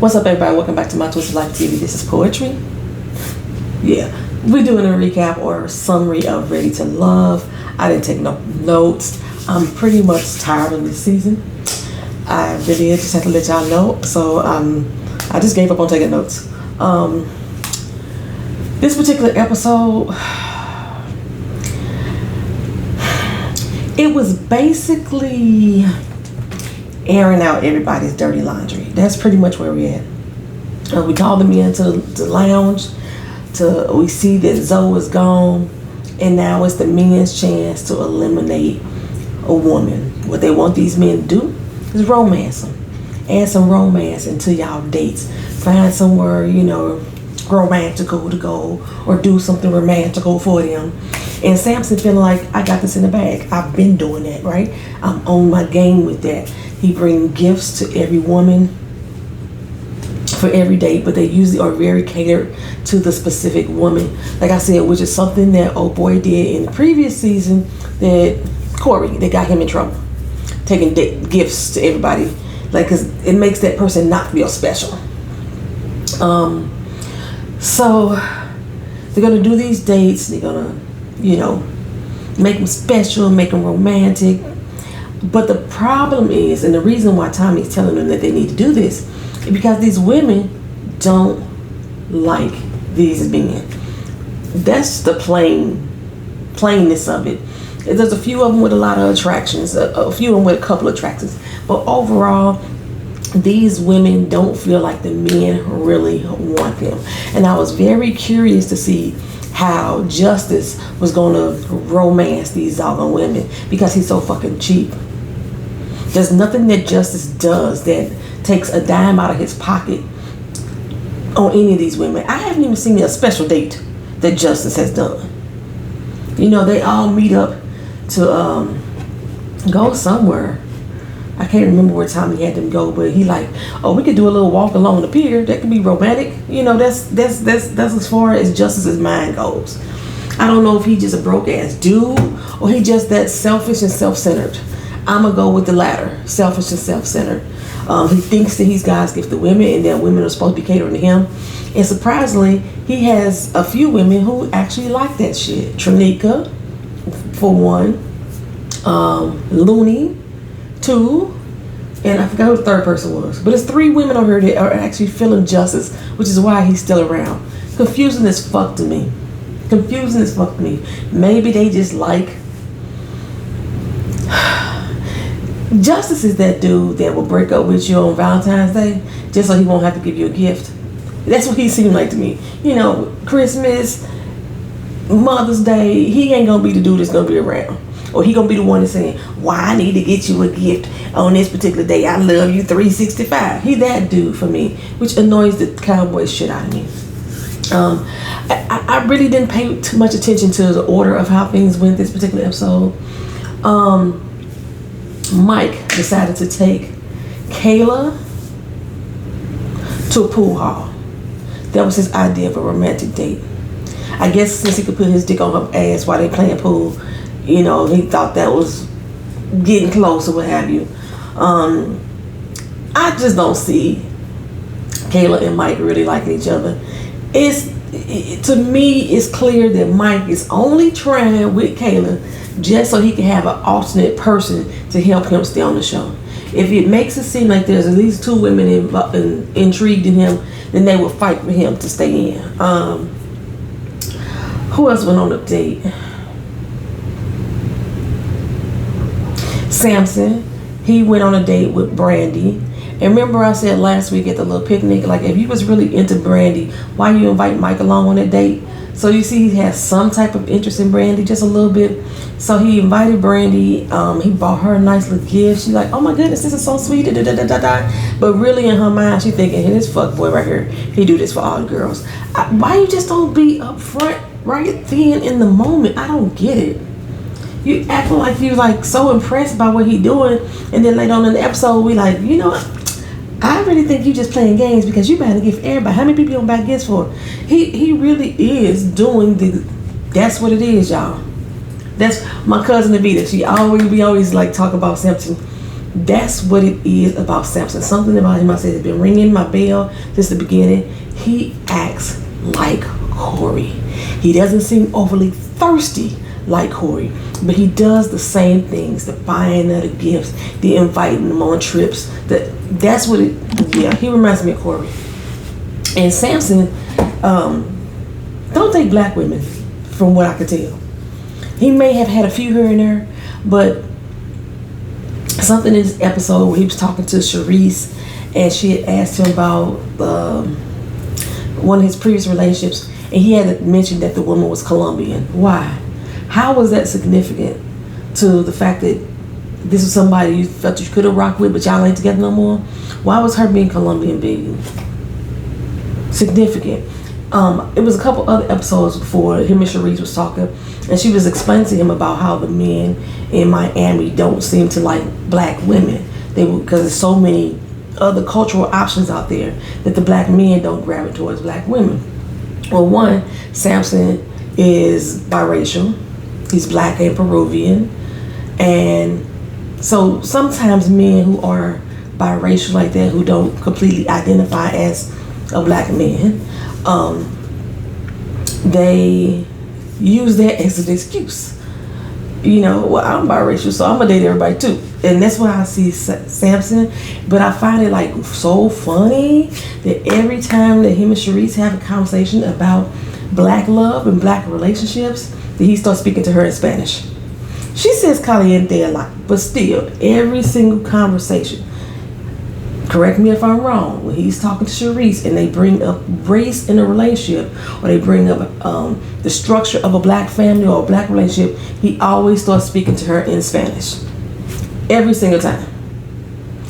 What's up, everybody? Welcome back to my Twisted Life TV. This is Poetry. Yeah, we're doing a recap or a summary of Ready to Love. I didn't take no notes. I'm pretty much tired of this season. I really just have to let y'all know. So I just gave up on taking notes. This particular episode, it was basically airing out everybody's dirty laundry. That's pretty much where we're at. We called them into the lounge. We see that Zoe is gone, and now it's the men's chance to eliminate a woman. What they want these men to do is romance them. Add some romance into y'all dates. Find somewhere, romantical to go, or do something romantical for them. And Samson feeling like, I got this in the bag. I've been doing that, right? I'm on my game with that. He brings gifts to every woman for every date, but they usually are very catered to the specific woman. Like I said, which is something that old boy did in the previous season, that Corey, that got him in trouble. Taking gifts to everybody. Like, cause it makes that person not feel special. So they're gonna do these dates. They're gonna, make them special, make them romantic. But the problem is, and the reason why Tommy's telling them that they need to do this, is because these women don't like these men. That's the plainness of it. There's a few of them with a lot of attractions, a few of them with a couple of attractions. But overall, these women don't feel like the men really want them. And I was very curious to see how Justice was going to romance these doggone women, because he's so fucking cheap. There's nothing that Justice does that takes a dime out of his pocket on any of these women. I haven't even seen a special date that Justice has done. They all meet up to go somewhere. I can't remember where Tommy had them go, but he like, oh, we could do a little walk along the pier. That could be romantic. That's as far as Justice's mind goes. I don't know if he just a broke ass dude or he just that selfish and self-centered. I'm gonna go with the latter, selfish and self-centered. He thinks that he's God's gift to women, and that women are supposed to be catering to him. And surprisingly, he has a few women who actually like that shit. Trinica, for one, Looney, two, and I forgot who the third person was. But it's 3 women over here that are actually feeling Justice, which is why he's still around. Confusing as fuck to me. Maybe they just like... Justice is that dude that will break up with you on Valentine's Day just so he won't have to give you a gift. That's what he seemed like to me. Christmas, Mother's Day, he ain't gonna be the dude that's gonna be around. Or he gonna be the one that's saying, why I need to get you a gift on this particular day. I love you 365. He that dude for me, which annoys the cowboy shit out of me. I really didn't pay too much attention to the order of how things went this particular episode. Mike decided to take Kayla to a pool hall. That was his idea of a romantic date. I guess since he could put his dick on her ass while they playing pool, he thought that was getting close or what have you. I just don't see Kayla and Mike really liking each other. To me, it's clear that Mike is only trying with Kayla just so he can have an alternate person to help him stay on the show. If it makes it seem like there's at least 2 women intrigued in him, then they will fight for him to stay in. Who else went on a date? Samson. He went on a date with Brandy. And remember I said last week at the little picnic, like, if you was really into Brandy, why you invite Mike along on that date? So you see he has some type of interest in Brandy, just a little bit. So he invited Brandy. He bought her a nice little gift. She's like, oh my goodness, this is so sweet. But really in her mind, she thinking, hey, this fuck boy right here, he do this for all the girls. Why you just don't be up front right then in the moment? I don't get it. You acting like you like so impressed by what he doing, and then later on in the episode, we like, I really think you just playing games because you better give everybody. How many people you don't buy gifts for? He really is doing that's what it is, y'all. That's my cousin Evita. We always like talk about Simpson That's what it is about Samson. Something about him, I said, has been ringing my bell since the beginning. He acts like Corey. He doesn't seem overly thirsty like Corey, but he does the same things: the buying of the gifts, the inviting them on trips. That's what it. Yeah, he reminds me of Corey. And Samson don't take black women, from what I could tell. He may have had a few here and there, but something in this episode where he was talking to Sharice, and she had asked him about one of his previous relationships, and he had mentioned that the woman was Colombian. Why? How was that significant to the fact that this was somebody you felt you could have rocked with, but y'all ain't together no more? Why was her being Colombian being significant? It was a couple other episodes before him and Sharice was talking, and she was explaining to him about how the men in Miami don't seem to like black women. Because there's so many other cultural options out there that the black men don't gravitate towards black women. Well, one, Samson is biracial. He's black and Peruvian. And so sometimes men who are biracial like that, who don't completely identify as a black man, they use that as an excuse. Well, I'm biracial, so I'm gonna date everybody too. And that's why I see Samson. But I find it like so funny that every time that him and Sharice have a conversation about black love and black relationships, that he starts speaking to her in Spanish. She says caliente a lot, but still, every single conversation, correct me if I'm wrong, when he's talking to Sharice and they bring up race in a relationship, or they bring up the structure of a black family or a black relationship, he always starts speaking to her in Spanish. Every single time.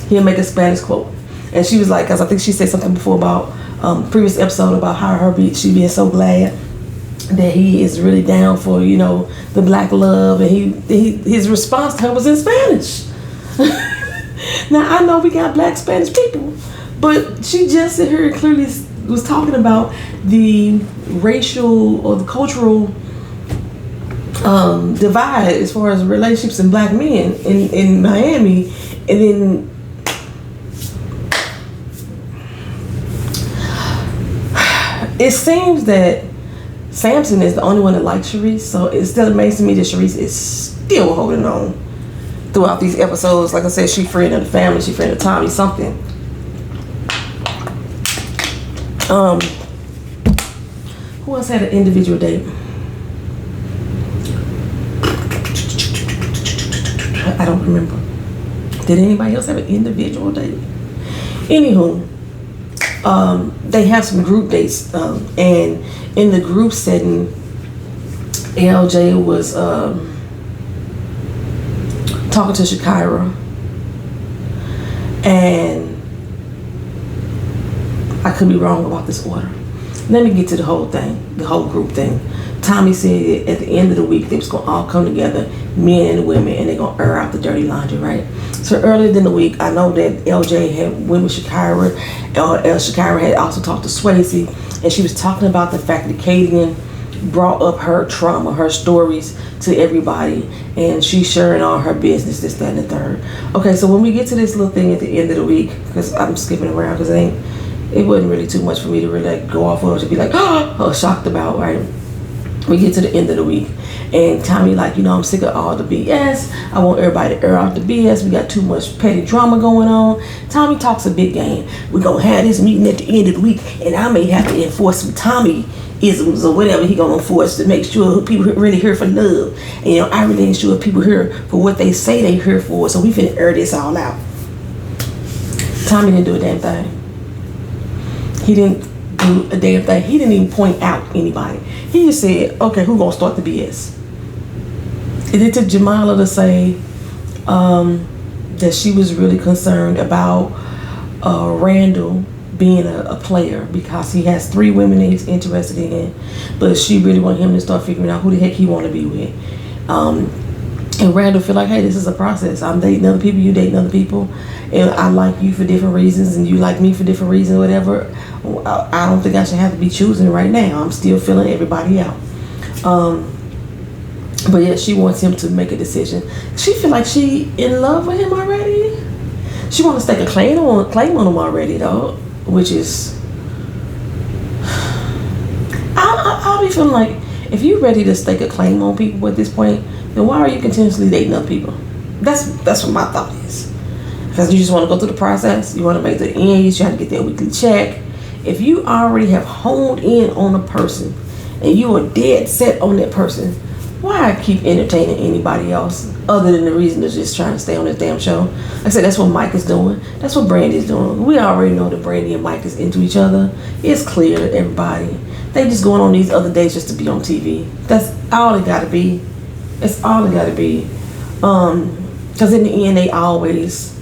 He'll make a Spanish quote. And she was like, because I think she said something before about previous episode about how she being so glad that he is really down for, the black love, and his response to her was in Spanish. Now, I know we got black Spanish people, but she just sit here and clearly was talking about the racial or the cultural divide as far as relationships and black men in Miami. And then it seems that Samson is the only one that likes Sharice, so it's still amazing to me that Sharice is still holding on throughout these episodes. Like I said, she friend of the family, she friend of Tommy, something. Who else had an individual date? I don't remember. Did anybody else have an individual date? Anywho, they have some group dates, and in the group setting, LJ was talking to Shakira, and I could be wrong about this order. Let me get to the whole thing, the whole group thing. Tommy said at the end of the week they was gonna all come together, men and women, and they're gonna air out the dirty laundry, right? So earlier in the week, I know that LJ had went with Shakira. Shakira had also talked to Swayze, and she was talking about the fact that Kadian brought up her trauma, her stories to everybody, and she's sharing all her business, this, that, and the third. Okay, so when we get to this little thing at the end of the week, because I'm skipping around because it wasn't really too much for me to really go off of, to be like, oh, shocked about, right? We get to the end of the week, and Tommy like, I'm sick of all the BS. I want everybody to air out the BS. We got too much petty drama going on. Tommy talks a big game. We're going to have this meeting at the end of the week, and I may have to enforce some Tommy-isms or whatever he going to enforce to make sure people really here for love. And, I really ain't sure people here for what they say they here for, so we finna air this all out. Tommy didn't do a damn thing. He didn't do a damn thing. He didn't even point out anybody. He just said, okay, who gonna start the BS? And it took Jamala to say that she was really concerned about Randall being a player because he has 3 women that he's interested in, but she really wanted him to start figuring out who the heck he want to be with. And Randall feel like, hey, this is a process. I'm dating other people, you dating other people, and I like you for different reasons, and you like me for different reasons, whatever. I don't think I should have to be choosing right now. I'm still feeling everybody out. But yeah, she wants him to make a decision. She feel like she in love with him already. She want to stake a claim on him already, though, which is. I'll be feeling like if you're ready to stake a claim on people at this point, then why are you continuously dating other people? That's what my thought is. Because you just want to go through the process, you want to make the end, you try to get that weekly check. If you already have honed in on a person and you are dead set on that person, why keep entertaining anybody else other than the reason they're just trying to stay on this damn show? Like I said, that's what Mike is doing. That's what Brandy is doing. We already know that Brandy and Mike is into each other. It's clear to everybody. They just going on these other dates just to be on TV. That's all it gotta be. It's all it gotta be. Because in the end, they always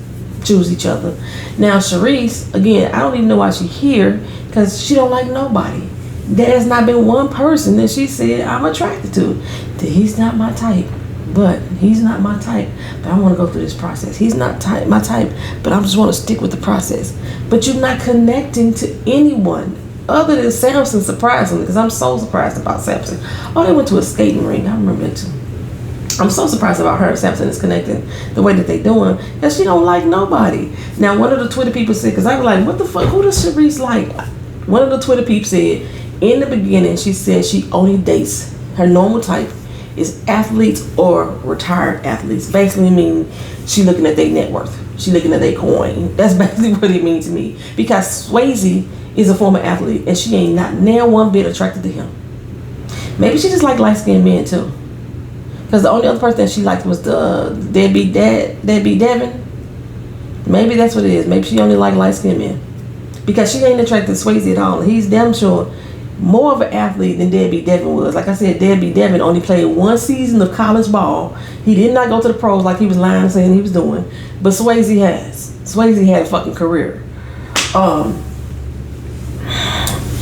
choose each other. Now, Sharice, again, I don't even know why she's here, because she don't like nobody. There has not been one person that she said I'm attracted to. That he's not my type, but he's not my type. But I want to go through this process. He's not my type, but I just want to stick with the process. But you're not connecting to anyone other than Samson, surprisingly, because I'm so surprised about Samson. Oh, they went to a skating rink. I remember that too. I'm so surprised about her and Samson is connecting the way that they doing, because she don't like nobody. Now, one of the Twitter people said, because I was like, what the fuck, who does Sharice like? One of the Twitter people said, in the beginning, she said she only dates, her normal type is athletes or retired athletes. Basically mean she looking at their net worth. She looking at their coin. That's basically what it means to me. Because Swayze is a former athlete and she ain't not near one bit attracted to him. Maybe she just like light-skinned men too. Because the only other person that she liked was the Debbie Devin. Maybe that's what it is. Maybe she only like light-skinned men. Because she ain't attracted to Swayze at all. He's damn sure more of an athlete than Debbie Devin was. Like I said, Debbie Devin only played one season of college ball. He did not go to the pros like he was lying saying he was doing. But Swayze has. Swayze had a fucking career.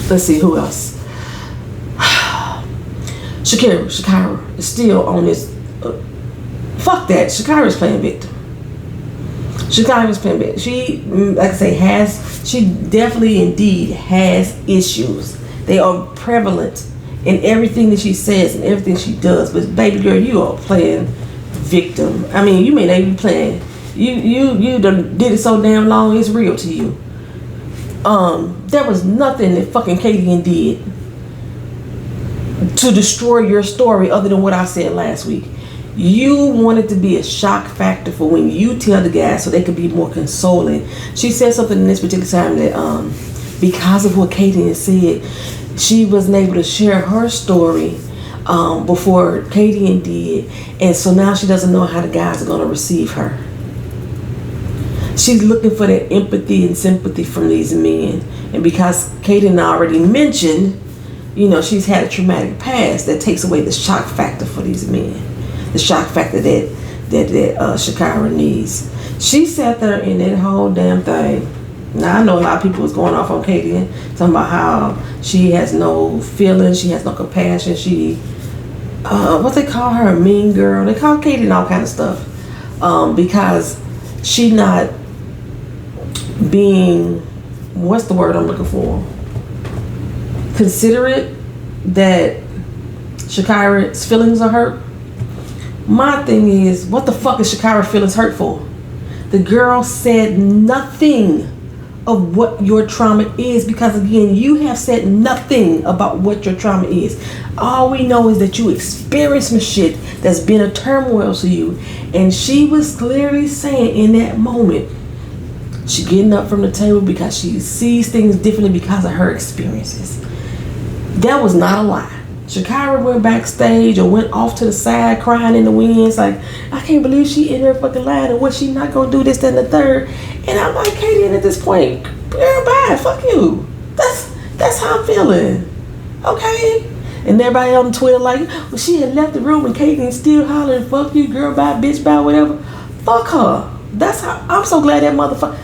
Let's see, who else? Shakira is still on this. Fuck that. Shakira's playing victim. Shakira's playing victim. She, like I say, she definitely indeed has issues. They are prevalent in everything that she says and everything she does. But baby girl, you are playing victim. I mean, you may not be playing. You done did it so damn long, it's real to you. There was nothing that fucking Katie did to destroy your story other than what I said last week. You wanted to be a shock factor for when you tell the guys so they could be more consoling. She said something in this particular time that because of what Katie said, she wasn't able to share her story before Katie did, and so now she doesn't know how the guys are going to receive her. She's looking for that empathy and sympathy from these men, and because Katie already mentioned, you know, she's had a traumatic past, that takes away the shock factor for these men, the shock factor that Shakira needs. She sat there in that whole damn thing. Now I know a lot of people was going off on Katie, talking about how she has no feelings, she has no compassion, she, what they call her, a mean girl. They call Katie and all kind of stuff, because she not being, what's the word I'm looking for? Considerate that Shakira's feelings are hurt. My thing is, what the fuck is Shakira's feelings hurt for? The girl said nothing of what your trauma is, because again, you have said nothing about what your trauma is. All we know is that you experienced some shit that's been a turmoil to you, and she was clearly saying in that moment, she getting up from the table because she sees things differently because of her experiences. That was not a lie. Shakira went backstage or went off to the side crying in the wind. It's like, I can't believe she in her fucking line and what she not gonna do, this, that, and the third. And I'm like, Katie, at this point, girl, bye, fuck you. That's how I'm feeling. Okay? And everybody on Twitter like, well, she had left the room and Katie still hollering, fuck you, girl, bye, bitch, bye, whatever. Fuck her. That's how, I'm so glad that motherfucker.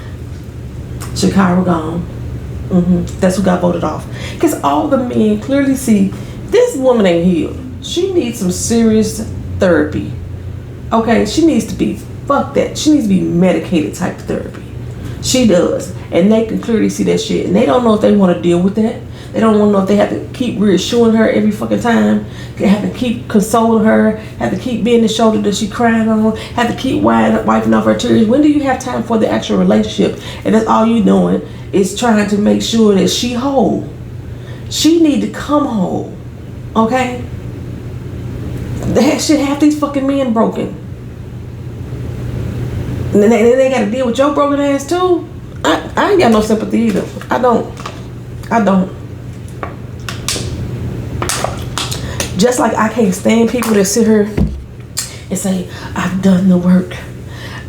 Shakira gone. That's who got voted off. Because all the men clearly see this woman ain't healed. She needs some serious therapy. Okay, she needs to be, fuck that. She needs to be medicated type therapy. She does. And they can clearly see that shit. And they don't know if they want to deal with that. They don't want to know if they have to keep reassuring her every fucking time. They have to keep consoling her. Have to keep being the shoulder that she crying on. Have to keep wiping off her tears. When do you have time for the actual relationship? And that's all you doing is trying to make sure that she whole. She need to come whole. Okay? That shit have these fucking men broken. And then they got to deal with your broken ass too. I ain't got no sympathy either. I don't. Just like I can't stand people that sit here and say, I've done the work.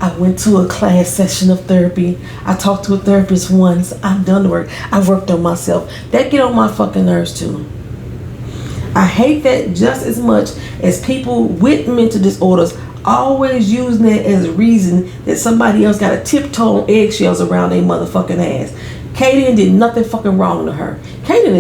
I went to a class session of therapy. I talked to a therapist once. I've done the work. I worked on myself. That get on my fucking nerves too. I hate that just as much as people with mental disorders always using it as a reason that somebody else got to tiptoe on eggshells around their motherfucking ass. Kaden did nothing fucking wrong to her. Kaden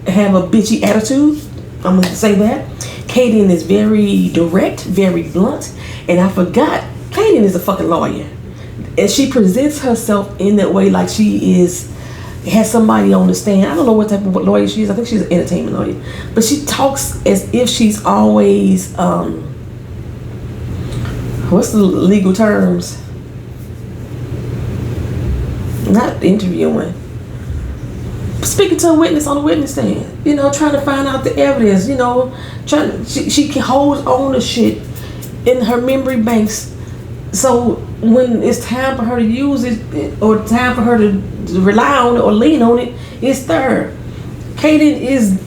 have a bitchy attitude. I'm gonna say that. Kaden is very direct, very blunt, and I forgot Kaden is a fucking lawyer, and she presents herself in that way like she has somebody on the stand. I don't know what type of lawyer she is. I think she's an entertainment lawyer, but she talks as if she's always what's the legal terms? Not interviewing. Speaking to a witness on the witness stand, trying to find out the evidence, she holds on to shit in her memory banks. So when it's time for her to use it or time for her to rely on it or lean on it, it's there. Kaden is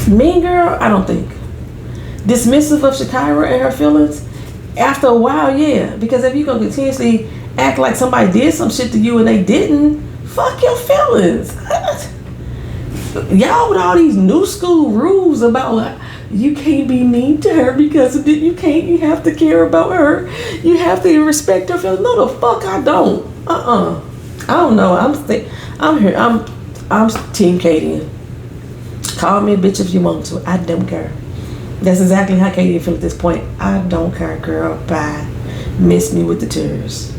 mean girl, I don't think. Dismissive of Shakira and her feelings. After a while, yeah, because if you're gonna continuously act like somebody did some shit to you and they didn't, fuck your feelings. Y'all with all these new school rules about you can't be mean to her because you have to care about her. You have to respect her feelings. No, the fuck I don't. I don't know. I'm here. I'm Team Kaden. Call me a bitch if you want to. I don't care. That's exactly how Kaden feels at this point. I don't care, girl. Bye. Miss me with the tears.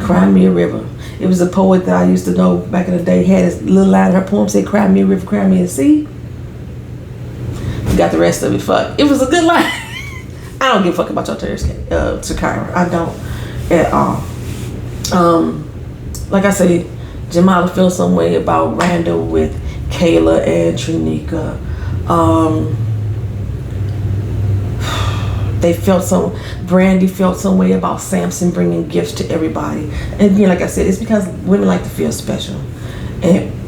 Cry me a river. It was a poet that I used to know back in the day. Had this little line in her poem said, cry me a river, cry me a sea. You got the rest of it. Fuck. It was a good line. I don't give a fuck about your tears, Shakira. I don't at all. Like I say, Jamala feels some way about Randall with Kayla and Trinika. Brandy felt some way about Samson bringing gifts to everybody. And like I said, it's because women like to feel special.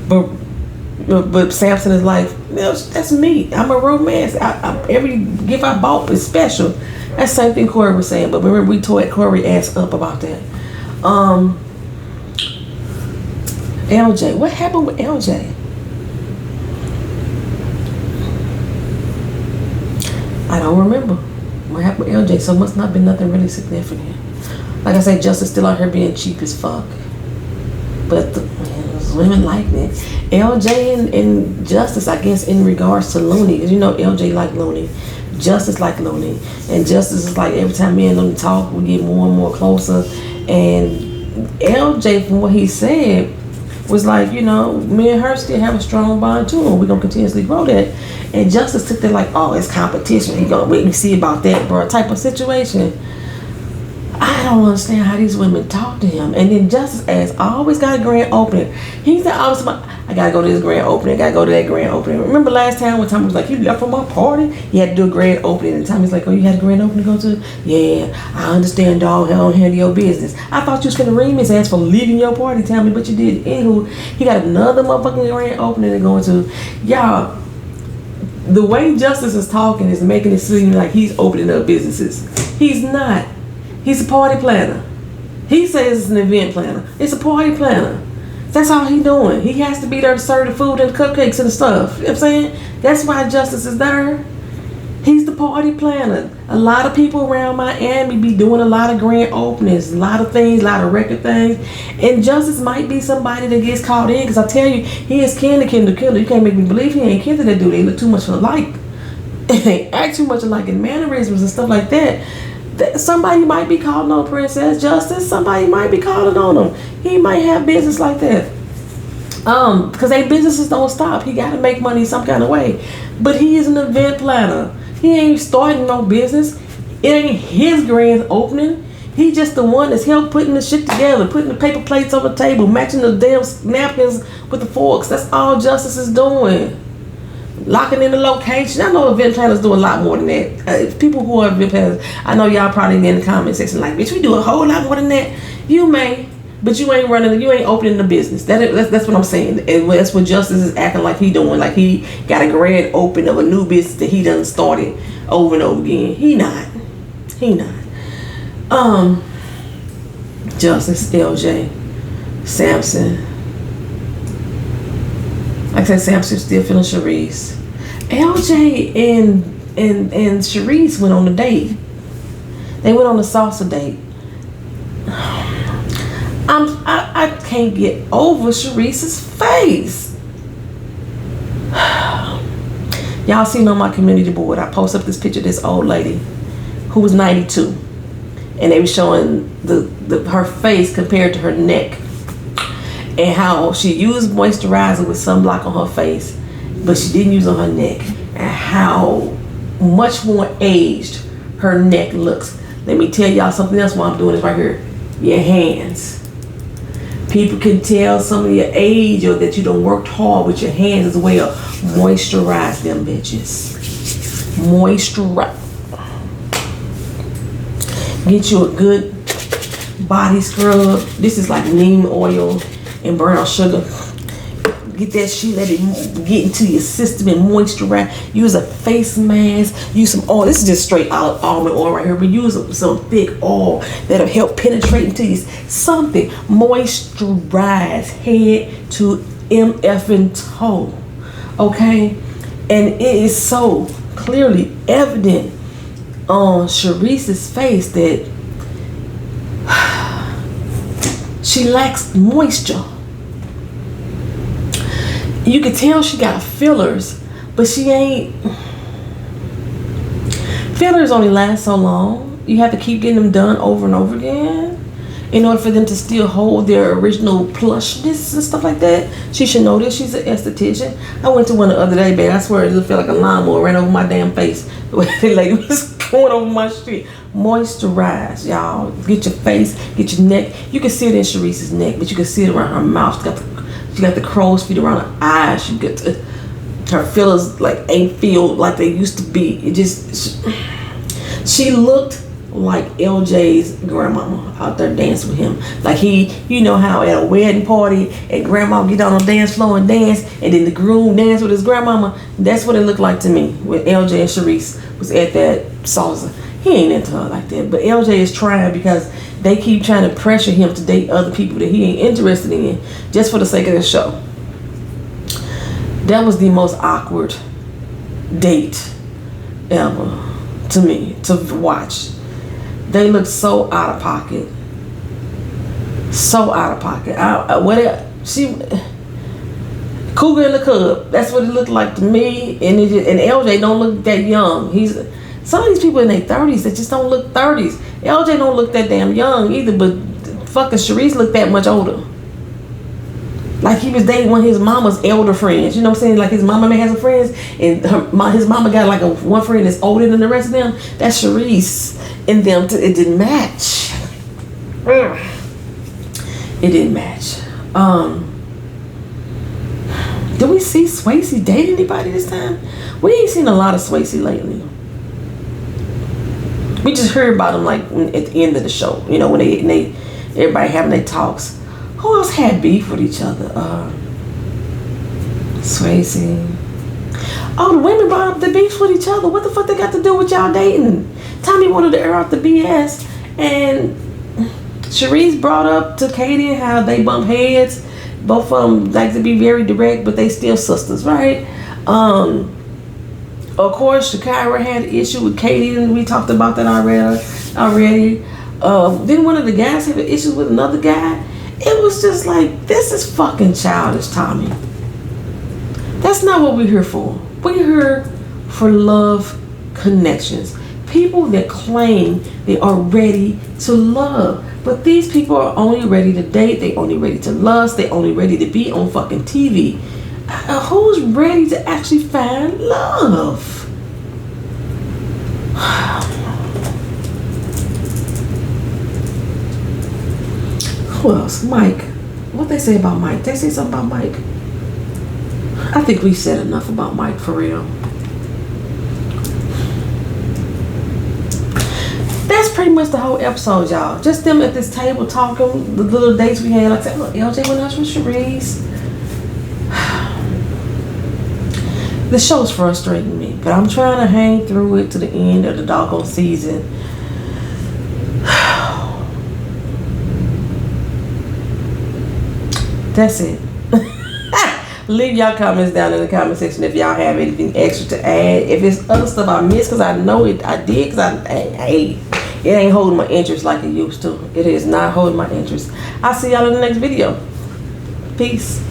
But Samson is like, that's me. I'm a romance. Every gift I bought is special. That's the same thing Corey was saying. But remember, we tore Corey ass up about that. LJ. What happened with LJ? I don't remember what happened with LJ, so it must not been nothing really significant. Like I say, Justice still out here being cheap as fuck. But women like that. LJ and Justice, I guess, in regards to Looney, because LJ like Looney, Justice like Looney, and Justice is like every time me and Looney talk, we get more and more closer. And LJ, from what he said, was like, me and her still have a strong bond too, and we're gonna continuously grow that. And Justice took that like, oh, it's competition. He gonna wait and see about that, bro, type of situation. I don't understand how these women talk to him. And then Justice asks, I always got a grand opening. He's not always about, I gotta go to this grand opening, I gotta go to that grand opening. Remember last time when Tommy was like, you left from my party? He had to do a grand opening. And Tommy's like, oh, you had a grand opening to go to? Yeah, I understand, dog. I don't handle your business. I thought you was gonna ream his ass for leaving your party, Tommy, but you did. Anywho, he got another motherfucking grand opening to go to. Y'all, the way Justice is talking is making it seem like he's opening up businesses. He's not. He's a party planner. He says it's an event planner. It's a party planner. That's all he's doing. He has to be there to serve the food and the cupcakes and the stuff. You know what I'm saying? That's why Justice is there. He's the party planner. A lot of people around Miami be doing a lot of grand openings, a lot of things, a lot of record things. And Justice might be somebody that gets caught in, because I tell you, he is kin to Kendall Killer. You can't make me believe he ain't kin to that dude. They look too much alike. they act too much alike in mannerisms and stuff like that, somebody might be calling on Princess Justice. Somebody might be calling on him. He might have business like that. Because they businesses don't stop. He got to make money some kind of way. But he is an event planner. He ain't starting no business. It ain't his grand opening. He just the one that's helped putting the shit together, putting the paper plates on the table, matching the damn napkins with the forks. That's all Justice is doing. Locking in the location. I know event planners do a lot more than that. People who are event planners, I know y'all probably in the comment section like, bitch, we do a whole lot more than that. You may, but you ain't opening the business. That's what I'm saying. And that's what Justice is acting like he doing. Like he got a grand open of a new business that he done started over and over again. He not. Justice, LJ, Samson. Like I said, Samson's still feeling Sharice. LJ and Sharice went on a date. They went on a salsa date. I can't get over Sharice's face. Y'all seen on my community board, I posted up this picture of this old lady who was 92. And they were showing her face compared to her neck. And how she used moisturizer with sunblock on her face, but she didn't use on her neck. And how much more aged her neck looks. Let me tell y'all something else while I'm doing this right here. Your hands. People can tell some of your age or that you done worked hard with your hands as well. Moisturize them bitches. Moisturize. Get you a good body scrub. This is like neem oil and brown sugar. Get that shit, let it get into your system and moisturize. Use a face mask. Use some oil. This is just straight almond oil right here, but use some thick oil that'll help penetrate into you. Something. Moisturize head to MF and toe. Okay? And it is so clearly evident on Sharice's face that she lacks moisture. You can tell she got fillers, but she ain't. Fillers only last so long. You have to keep getting them done over and over again in order for them to still hold their original plushness and stuff like that. She should know this. She's an esthetician. I went to one the other day, babe. I swear it felt like a lawnmower ran over my damn face. The way the lady was going over my shit. Moisturize, y'all. Get your face, get your neck. You can see it in Sharice's neck, but you can see it around her mouth. She got the crow's feet around her eyes. She got her fillers like ain't feel like they used to be. It just she looked like LJ's grandmama out there dancing with him. Like you know how at a wedding party and grandma get on the dance floor and dance, and then the groom dance with his grandmama. That's what it looked like to me when LJ and Sharice was at that salsa. He ain't into her like that, but LJ is trying because they keep trying to pressure him to date other people that he ain't interested in just for the sake of the show. That was the most awkward date ever to me to watch. They looked so out of pocket. So out of pocket. Cougar and the Cub. That's what it looked like to me. And LJ don't look that young. Some of these people in their 30s that just don't look 30s. LJ don't look that damn young either, but fucking Sharice looked that much older. Like he was dating one of his mama's elder friends. You know what I'm saying? Like his mama may have some friends, and his mama got like one friend that's older than the rest of them. That's Sharice and them. It didn't match. It didn't match. Did we see Swayze date anybody this time? We ain't seen a lot of Swayze lately. We just heard about him like at the end of the show, you know, when they everybody having their talks. Who else had beef with each other? Swayze. Oh, the women brought up the beef with each other. What the fuck they got to do with y'all dating? Tommy wanted to air out the BS, and Sharice brought up to Katie how they bump heads. Both of them like to be very direct, but they still sisters, right? Of course, Shakira had an issue with Katie, and we talked about that already. Then one of the guys had an issue with another guy. It was just like, this is fucking childish, Tommy. That's not what we're here for. We're here for love connections. People that claim they are ready to love. But these people are only ready to date. They only ready to lust. They only ready to be on fucking TV. Who's ready to actually find love? Who else? Mike. What they say about Mike? They say something about Mike. I think we said enough about Mike for real. That's pretty much the whole episode, y'all. Just them at this table talking, the little dates we had. Like I said, look, LJ went out with Sharice. The show's frustrating me, but I'm trying to hang through it to the end of the doggone season. That's it. Leave y'all comments down in the comment section if y'all have anything extra to add. If it's other stuff I missed, because I know it, I did, because it ain't holding my interest like it used to. It is not holding my interest. I'll see y'all in the next video. Peace.